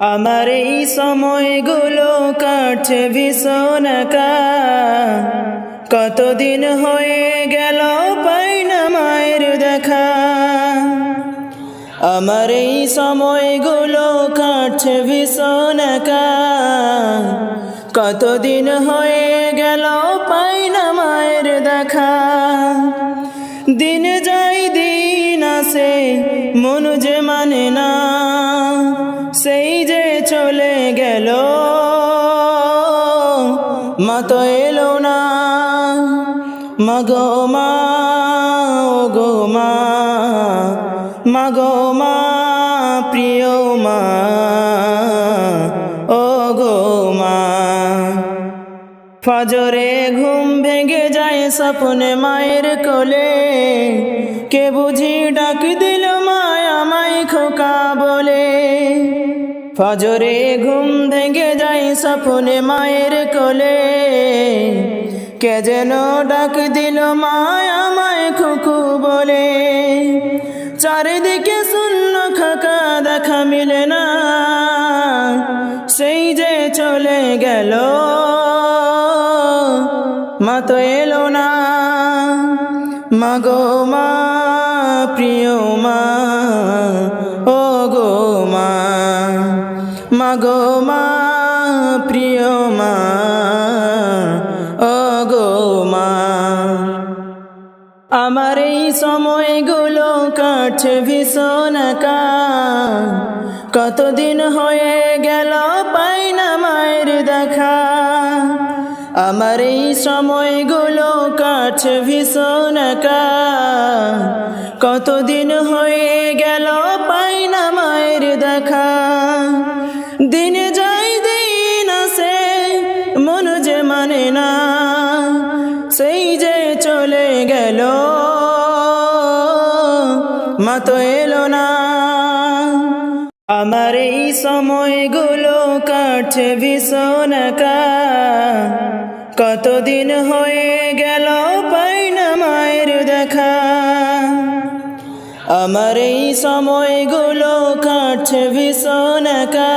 আমার এই সময়গুলো কাটছে ভীষণ একা, কতদিন হয়ে গেল পাই না মায়ের দেখা। আমার এই সময়গুলো কাটছে ভীষণ একা, কতদিন হয়ে গেল পাই না মায়ের দেখা। দিন যায় দিন আসে মন যে মানে না, সেই যে চলে গেল মা তো এলো না। মা গো মা, ও গো মা, মা গো মা, প্রিয় মা, ও গো মা। ফজরে ঘুম ভেঙে যায় স্বপ্নে মায়ের কোলে, কে বুঝি ডাক দিল মায় আমায় খোকা বলে। ফজরে ঘুম ভেঙে যায় স্বপ্নে মায়ের কোলে, কে যেন ডাক দিল মায় আমায় খুকু বলে। চারিদিকে শূন্য খাকা দেখা মিলে না, সেই যে চলে গেল মা তো এলো না। মা গো মা, প্রিয় মা, ও গো মা, মা গো মা, প্রিয় মা, ও গো মা। আমার এই সময়গুলো কাটছে ভীষণ একা, কতদিন হয়ে গেল পাই না মায়ের দেখা। আমার এই সময়গুলো কাটছে ভীষণ একা, কতদিন হয়ে গেল পাই না মায়ের দেখা। দিন যায় দিন আসে মন যে মানে না, সেই যে চলে গেল মা তো এলো না। আমার এই সময়গুলো কাটছে ভীষণ একা, কতদিন হয়ে গেল পাই না মায়ের দেখা। আমার এই সময়গুলো কাটছে ভীষণ একা,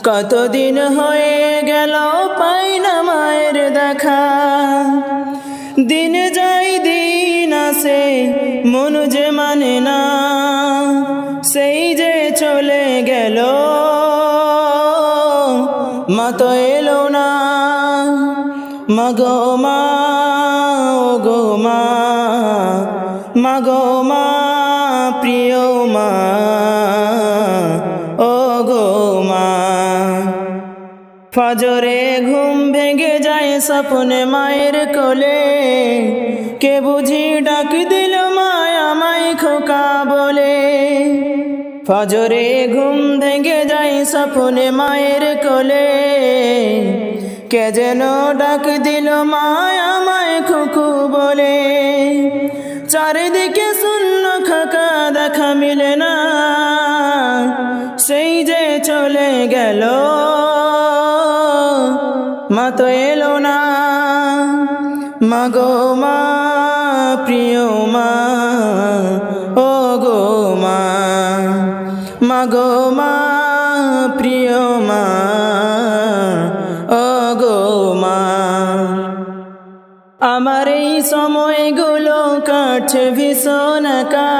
কতদিন হয়ে গেল পাই না মায়ের দেখা। দিন যায় দিন আসে মন যে মানে না, সেই যে চলে গেল মা তো এলো না। মা গো মা, ও গো মা, মা গো মা, প্রিয় মা, ও গো মা। ফজরে ঘুম ভেঙে যায় স্বপ্নে মায়ের কোলে, কে বুঝি ডাক দিল মায় আমায় খোকা বলে। ফজরে ঘুম ভেঙে যায় স্বপ্নে মায়ের কোলে, কে যেন ডাক দিল মায় আমায় খুকু বলে। চারিদিকে শূন্য খাকা দেখা মিলে না, সেই যে চলে গেল মা তো এলো না। মা গো মা, প্রিয় মা, ও গো মা, মা গো মা, প্রিয় মা, ও গো মা। আমার এই সময়গুলো কাটছে ভীষণ একা,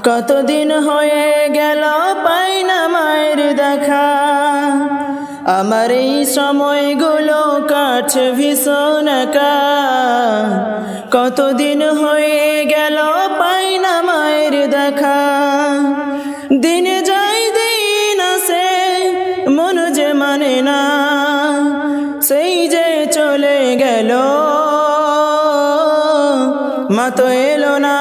কতদিন হয়ে গেল পাই না মায়ের দেখা। আমার এই সময়গুলো কাটছে ভীষণ একা, কতদিন হয়ে গেল পাই না মায়ের দেখা। দিন যায় দিন আসে মন যে মানে না, সেই যে চলে গেল মা তো এলো না।